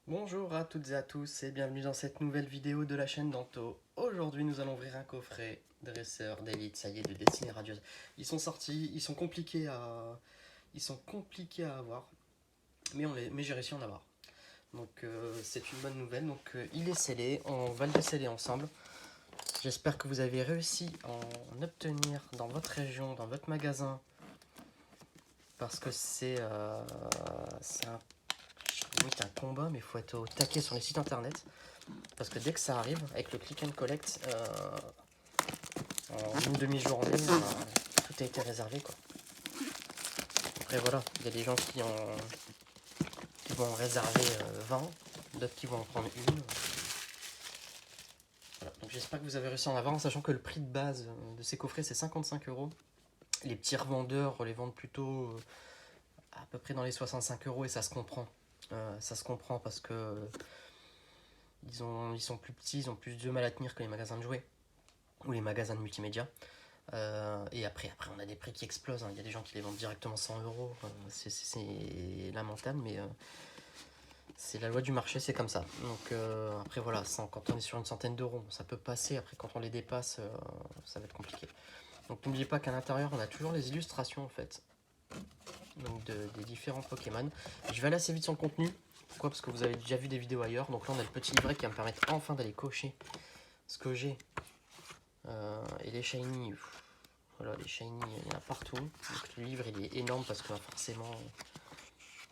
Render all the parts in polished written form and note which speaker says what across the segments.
Speaker 1: Bonjour à toutes et à tous et bienvenue dans cette nouvelle vidéo de la chaîne Danto. Aujourd'hui nous allons ouvrir un coffret dresseur d'élite, ça y est, de dessinée radieuse. Ils sont sortis, ils sont compliqués à avoir, mais j'ai réussi à en avoir. Donc c'est une bonne nouvelle, donc il est scellé, on va le déceler ensemble. J'espère que vous avez réussi à en obtenir dans votre région, dans votre magasin, parce que c'est un combat, mais il faut être au taquet sur les sites internet. Parce que dès que ça arrive, avec le click and collect, en une demi-journée, tout a été réservé, quoi. Après voilà, il y a des gens qui vont en réserver 20, d'autres qui vont en prendre une. Voilà. Donc j'espère que vous avez réussi à en avoir, en sachant que le prix de base de ces coffrets c'est 55 €. Les petits revendeurs les vendent plutôt à peu près dans les 65 € et ça se comprend. Ça se comprend parce que ils sont plus petits, ils ont plus de mal à tenir que les magasins de jouets ou les magasins de multimédia. Et après, on a des prix qui explosent, hein. Il y a des gens qui les vendent directement 100 €. C'est lamentable, mais c'est la loi du marché, c'est comme ça. Donc après, voilà, quand on est sur une centaine d'euros, ça peut passer. Après, quand on les dépasse, ça va être compliqué. Donc n'oubliez pas qu'à l'intérieur, on a toujours les illustrations, en fait, donc des différents Pokémon. Je vais aller assez vite sur le contenu. Pourquoi? Parce que vous avez déjà vu des vidéos ailleurs. Donc là, on a le petit livret qui va me permettre enfin d'aller cocher ce que j'ai. Et les shiny, voilà, les shiny, il y en a partout. Donc le livre, il est énorme parce que forcément,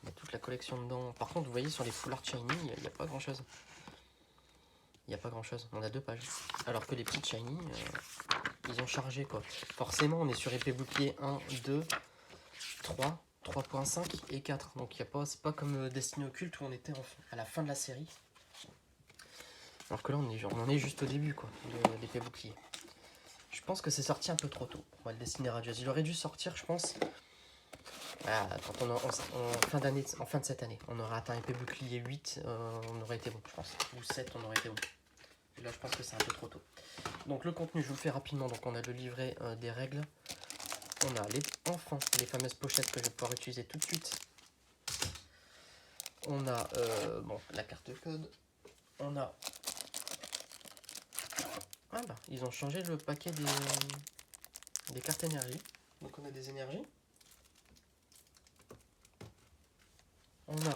Speaker 1: il y a toute la collection dedans. Par contre, vous voyez, sur les full art shiny, il n'y a pas grand-chose. Il n'y a pas grand-chose. On a 2 pages. Alors que les petites shiny, ils ont chargé, quoi. Forcément, on est sur épée bouclier 1, 2, 3, 3.5 et 4. Donc c'est pas comme Destiny Occulte où on était à la fin de la série. Alors que là, on en est juste au début, quoi, de l'épée bouclier. Je pense que c'est sorti un peu trop tôt pour le Destiny radieuse. Il aurait dû sortir, je pense, quand en fin de cette année. On aurait atteint épée bouclier 8, on aurait été bon, je pense. Ou 7, on aurait été bon. Et là, je pense que c'est un peu trop tôt. Donc le contenu, je vous le fais rapidement. Donc on a le livret des règles. On a les fameuses pochettes que je vais pouvoir utiliser tout de suite. On a la carte code. On a... Ah bah, ils ont changé le paquet des cartes énergie. Donc on a des énergies. On a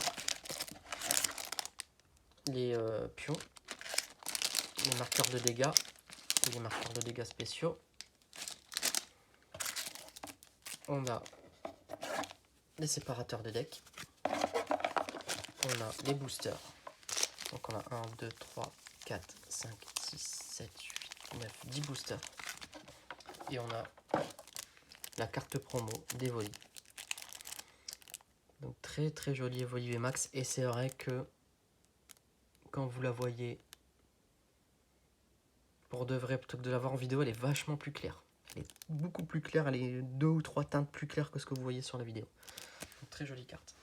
Speaker 1: les pions, les marqueurs de dégâts et les marqueurs de dégâts spéciaux. On a les séparateurs de deck. On a les boosters. Donc on a 1, 2, 3, 4, 5, 6, 7, 8, 9, 10 boosters. Et on a la carte promo d'Evoli. Donc très très jolie Evoli VMAX. Et c'est vrai que quand vous la voyez pour de vrai, plutôt que de la voir en vidéo, elle est vachement plus claire. Elle est beaucoup plus claire, elle est 2 ou 3 teintes plus claires que ce que vous voyez sur la vidéo. Donc, très jolie carte.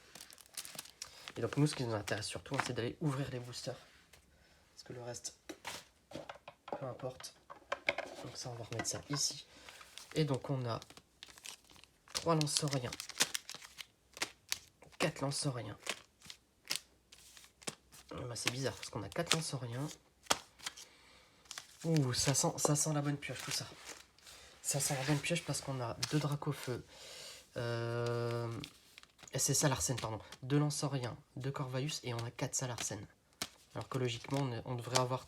Speaker 1: Et donc nous, ce qui nous intéresse surtout, c'est d'aller ouvrir les boosters. Parce que le reste, peu importe. Donc ça, on va remettre ça ici. Et donc on a 3 lance-sauriens, 4 lance-sauriens. Bah, c'est bizarre, parce qu'on a 4 lance-sauriens. Ouh, ça sent la bonne pioche, tout ça. Ça sent la bonne pioche parce qu'on a 2 Dracofeu. C'est Salarsen, pardon. 2 Lance-Sauriens, 2 Corvalus et on a 4 Salarsen. Alors que logiquement, on devrait avoir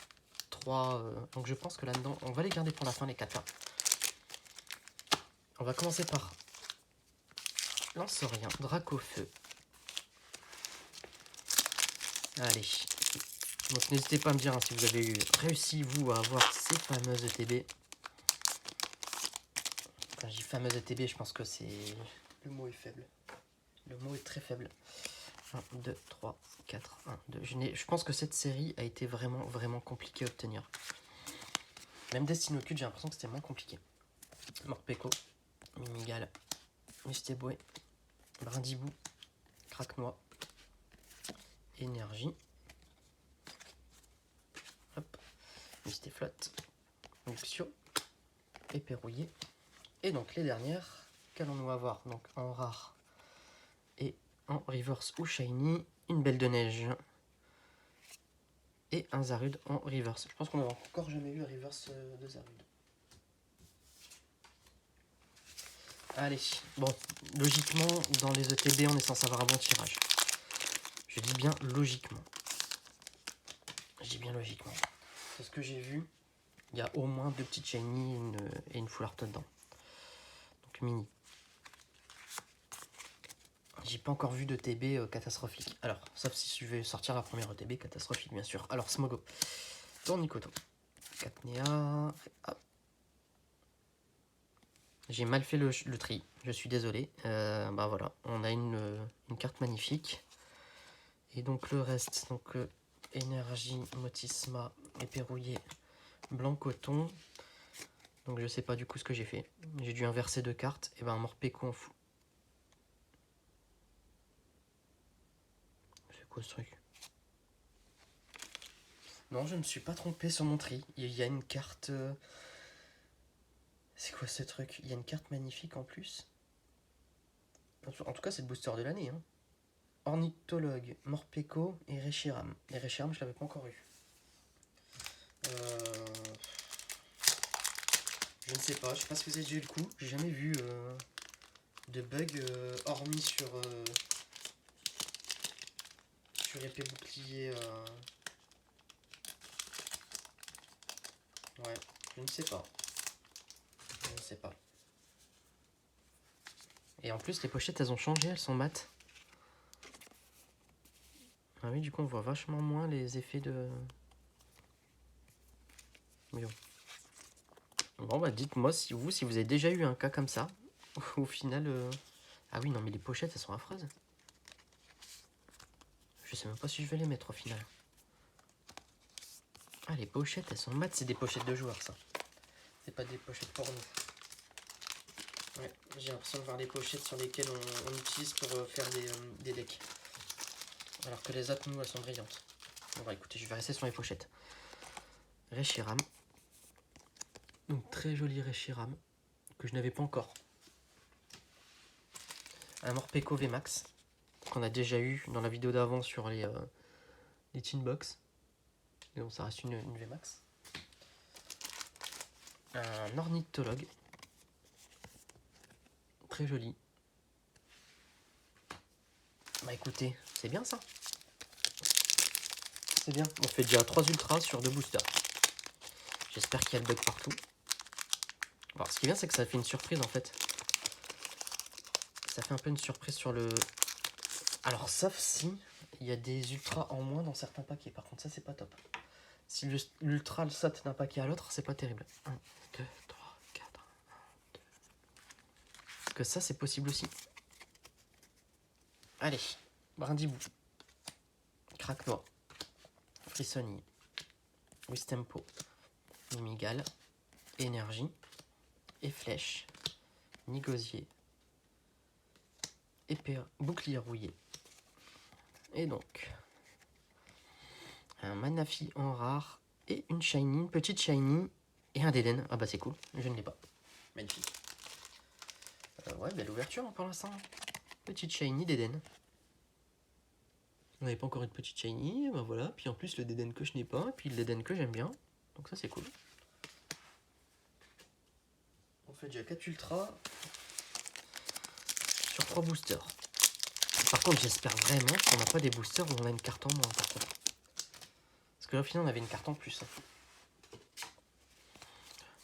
Speaker 1: 3. Donc je pense que là-dedans, on va les garder pour la fin, les 4 là. On va commencer par Lance-Saurien, Dracofeu. Allez. Donc n'hésitez pas à me dire si vous avez réussi, vous, à avoir ces fameuses ETB. Quand je dis fameuses ETB, je pense que c'est... Le mot est faible. Le mot est très faible. 1, 2, 3, 4, 1, 2. Je pense que cette série a été vraiment, vraiment compliquée à obtenir. Même Destiny Occulte, j'ai l'impression que c'était moins compliqué. Morpeko, Mimigal, Mustéboué, Brindibou, Craquenois, Énergie, hop, Mistéflotte, Luxio, Éperrouillé. Et donc les dernières, qu'allons-nous avoir? Donc en rare et en reverse ou shiny, une belle de neige, et un Zarude en reverse. Je pense qu'on n'a encore jamais vu un reverse de Zarude. Allez, bon, logiquement, dans les ETB, on est censé avoir un bon tirage. Je dis bien logiquement. Je dis bien logiquement. C'est ce que j'ai vu. Il y a au moins 2 petites shiny et une full art dedans. Donc mini. J'ai pas encore vu de TB catastrophique. Alors, sauf si je vais sortir la première ETB catastrophique, bien sûr. Alors, Smogo. Tournicoton. Catnea. J'ai mal fait le tri. Je suis désolé. Bah voilà. On a une carte magnifique. Et donc, le reste. Donc, énergie, Motisma, épée rouillée, blanc coton. Donc, je sais pas du coup ce que j'ai fait. J'ai dû inverser 2 cartes. Et ben, Morpeko en fou. C'est quoi ce truc? Non, je ne me suis pas trompé sur mon tri. Il y a une carte... C'est quoi ce truc? Il y a une carte magnifique en plus. En tout cas, c'est le booster de l'année. Hein. Ornithologue, Morpeko et Reshiram. Et Reshiram, je l'avais pas encore eu. Je ne sais pas. Je sais pas si vous avez déjà eu le coup. J'ai jamais vu de bug hormis sur épée bouclier. Ouais, je ne sais pas. Je ne sais pas. Et en plus, les pochettes, elles ont changé, elles sont mates. Ah oui, du coup, on voit vachement moins les effets de... Mais bon. Bon, bah dites-moi si vous avez déjà eu un cas comme ça. Au final... Ah oui, non, mais les pochettes, elles sont affreuses. Je sais même pas si je vais les mettre au final. Ah, les pochettes, elles sont mates. C'est des pochettes de joueurs, ça. C'est pas des pochettes porno. Ouais, j'ai l'impression de voir les pochettes sur lesquelles on utilise pour faire des decks. Alors que les autres, nous, elles sont brillantes. Bon, bah écoutez, je vais rester sur les pochettes. Reshiram. Donc, très joli Reshiram. Que je n'avais pas encore. Un Morpeko VMAX. Qu'on a déjà eu dans la vidéo d'avant sur les Teen Box. Et bon, ça reste une VMAX. Un Ornithologue. Très joli. Bah écoutez, c'est bien ça. C'est bien. On fait déjà 3 ultras sur 2 boosters. J'espère qu'il y a le bug partout. Alors, ce qui est bien, c'est que ça fait une surprise en fait. Ça fait un peu une surprise sur le... Alors, sauf si il y a des ultras en moins dans certains paquets. Par contre, ça, c'est pas top. Si l'ultra le saute d'un paquet à l'autre, c'est pas terrible. 1, 2, 3, 4, 1, 2. Parce que ça, c'est possible aussi. Allez, Brindibou. Craquenois. Frissonnier. Wistempo. Mimigal. Énergie. Et flèche. Nigosier. Épée, bouclier rouillé. Et donc, un Manafi en rare et une shiny, une petite shiny et un Deden. Ah bah c'est cool, je ne l'ai pas. Magnifique. Ouais, belle ouverture hein, pour l'instant. Petite shiny Deden. On n'avait pas encore une petite shiny, ben voilà. Puis en plus le Deden que je n'ai pas, et puis le Deden que j'aime bien. Donc ça c'est cool. On fait déjà 4 ultras sur 3 boosters. Par contre, j'espère vraiment qu'on n'a pas des boosters où on a une carte en moins, par contre. Parce que là, au final, on avait une carte en plus.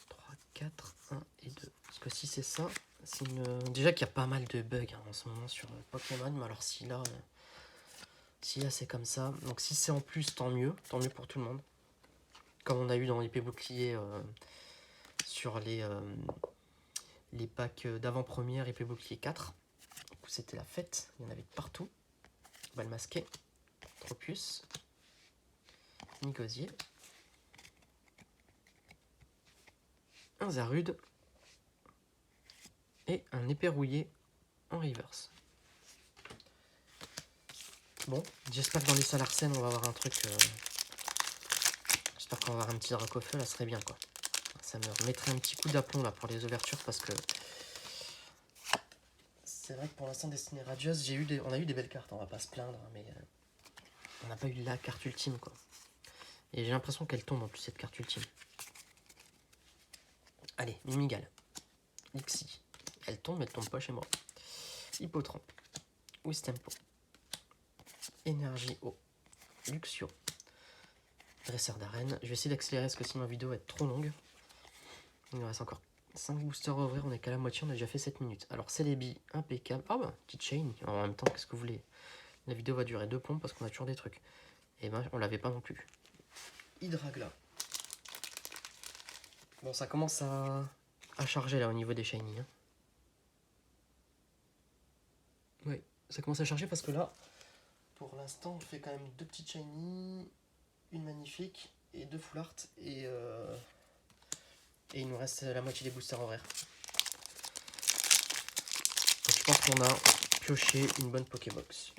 Speaker 1: 3, 4, 1 et 2. Parce que si c'est ça, c'est une... Déjà qu'il y a pas mal de bugs hein, en ce moment sur Pokémon. Mais alors si là c'est comme ça. Donc si c'est en plus, tant mieux. Tant mieux pour tout le monde. Comme on a eu dans l'épée bouclier sur les packs d'avant-première, épée bouclier 4. Du coup, c'était la fête. Il y en avait partout. Balle masquée. Tropius. Nigosier. Un Zarude. Et un épée rouillé en reverse. Bon, j'espère que dans les salles Arsène, on va avoir un truc... J'espère qu'on va avoir un petit Dracofeu, là, ce serait bien, quoi. Ça me remettrait un petit coup d'aplomb, là, pour les ouvertures, parce que... C'est vrai que pour l'instant, Destiny Radios, on a eu des belles cartes, on va pas se plaindre, mais... on n'a pas eu la carte ultime, quoi. Et j'ai l'impression qu'elle tombe en plus cette carte ultime. Allez, Mimigal. Lixie. Elle tombe pas chez moi. Hippotrampe. Wistempo. Énergie eau. Luxio. Dresseur d'arène. Je vais essayer d'accélérer parce que sinon la vidéo va être trop longue. Il nous reste encore 5 boosters à ouvrir. On est qu'à la moitié. On a déjà fait 7 minutes. Alors, Celebi, impeccable. Ah bah, petite chain. En même temps, qu'est-ce que vous voulez? La vidéo va durer 2 plombs parce qu'on a toujours des trucs. Et ben, on l'avait pas non plus. Hydragla. Bon, ça commence à charger là au niveau des shiny. Hein. Oui, ça commence à charger parce que là, pour l'instant, on fait quand même 2 petites shiny, une magnifique et 2 full art. Et il nous reste la moitié des boosters horaires. Donc, je pense qu'on a pioché une bonne Pokébox.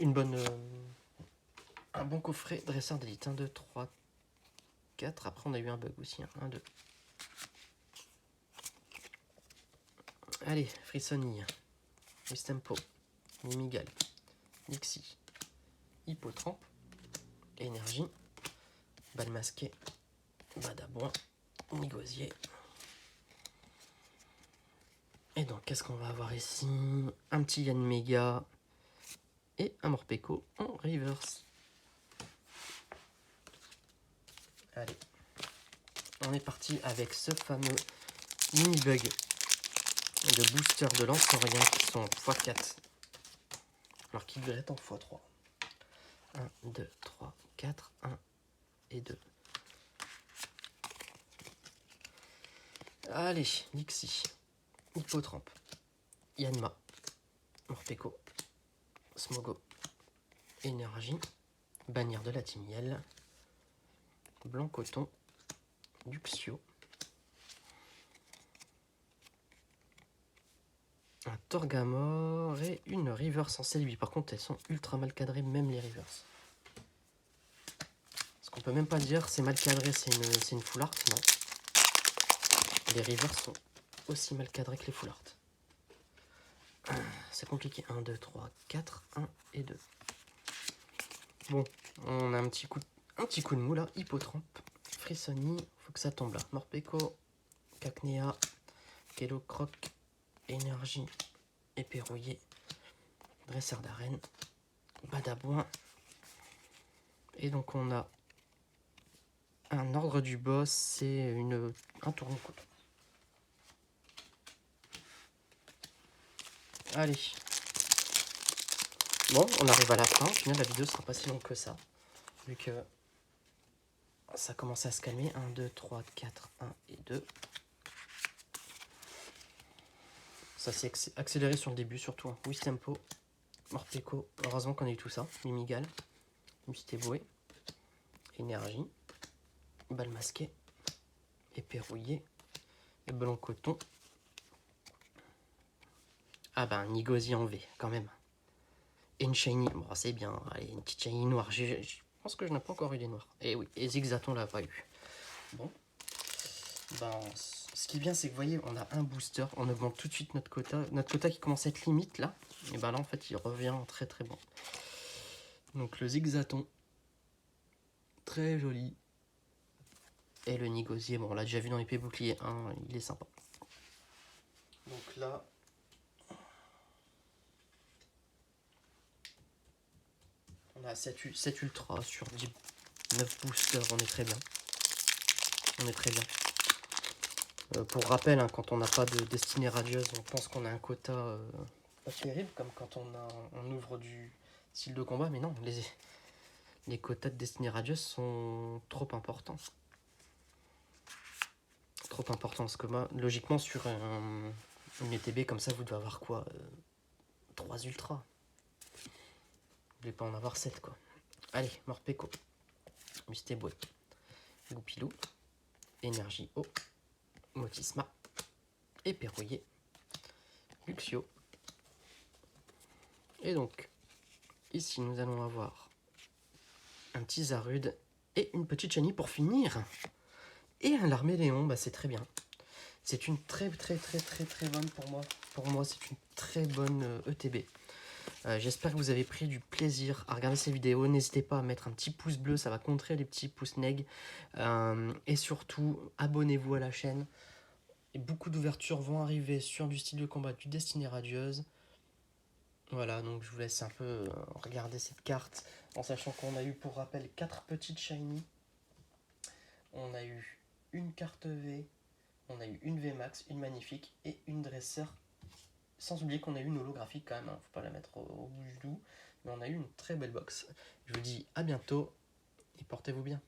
Speaker 1: Un bon coffret dresseur d'élite. 1, 2, 3, 4. Après, on a eu un bug aussi. 1, 2. Allez, Frissoni, Wistempo, Mimigal, Lixie, Hippotrampe, Énergie, Balle masquée, Badaboin, Nigosier. Et donc, qu'est-ce qu'on va avoir ici? Un petit Yanmega et un Morpeko en reverse. Allez, on est parti avec ce fameux mini-bug de booster de lance en rien qui sont x4. Alors qu'il devrait être en x3. 1, 2, 3, 4, 1 et 2. Allez, Lixie, Hippotrampe, Yanma, Morpeko, Smogo, Énergie, Bannière de la Timiel, Blanc Coton, Luxio, un Torgamore et une reverse en Celebi. Par contre, elles sont ultra mal cadrées, même les reverse. Parce qu'on peut même pas dire c'est mal cadré, c'est une full art, non. Les reverse sont aussi mal cadrés que les full art. C'est compliqué. 1, 2, 3, 4, 1 et 2. Bon, on a un petit coup de mou là. Hippotrampe, Frissoni, faut que ça tombe là. Morpeko, Cacnea, Kellocroc, Énergie, Éperrouillé, Dresseur d'arène, Badaboin. Et donc on a un ordre du boss, c'est un tourne-couteau. Allez. Bon, on arrive à la fin. Au final, la vidéo sera pas si longue que ça. Vu que ça commence à se calmer. 1, 2, 3, 4, 1 et 2. Ça s'est accéléré sur le début, surtout. Hein. Wistempo, Morpeko. Heureusement qu'on a eu tout ça. Mimigal, Mustéboué, Énergie, Balle masquée, Éperrouillé, et Blanc Coton. Ah ben, Nigosier en V, quand même. Et une shiny, bon c'est bien, allez, une petite shiny noire. Je pense que je n'ai pas encore eu les noirs. Et oui, et Zigzaton l'a pas eu. Bon. Ben, ce qui est bien, c'est que vous voyez, on a un booster, on augmente tout de suite notre quota. Notre quota qui commence à être limite là. Et ben là, en fait, il revient très très bon. Donc le Zigzaton, très joli. Et le Nigosier, bon, on l'a déjà vu dans l'épée bouclier 1, il est sympa. Donc là, on a 7 ultra sur 10, 9 boosters, on est très bien. On est très bien. Pour rappel, hein, quand on n'a pas de destinée radieuse, on pense qu'on a un quota pas terrible, comme quand on ouvre du style de combat, mais non, les quotas de destinée radieuse sont trop importants. Trop importants, parce que moi, logiquement, sur une ETB comme ça, vous devez avoir quoi 3 ultras. Vous devez pas en avoir 7, quoi. Allez, Morpeko, Mustéboué, Goupilou, Énergie eau, Motisma, Éperrouillé, Luxio. Et donc, ici, nous allons avoir un petit Zarude et une petite Shiny pour finir. Et un Larméléon, bah c'est très bien. C'est une très bonne pour moi. Pour moi, c'est une très bonne ETB. J'espère que vous avez pris du plaisir à regarder ces vidéos. N'hésitez pas à mettre un petit pouce bleu, ça va contrer les petits pouces neg. Et surtout, abonnez-vous à la chaîne. Et beaucoup d'ouvertures vont arriver sur du style de combat du Destinée Radieuse. Voilà, donc je vous laisse un peu regarder cette carte, en sachant qu'on a eu pour rappel 4 petites shiny. On a eu une carte V, on a eu une VMAX, une magnifique et une dresseur. Sans oublier qu'on a eu une holographique quand même, hein. Faut pas la mettre au bout du doux. Mais on a eu une très belle box. Je vous dis à bientôt et portez-vous bien.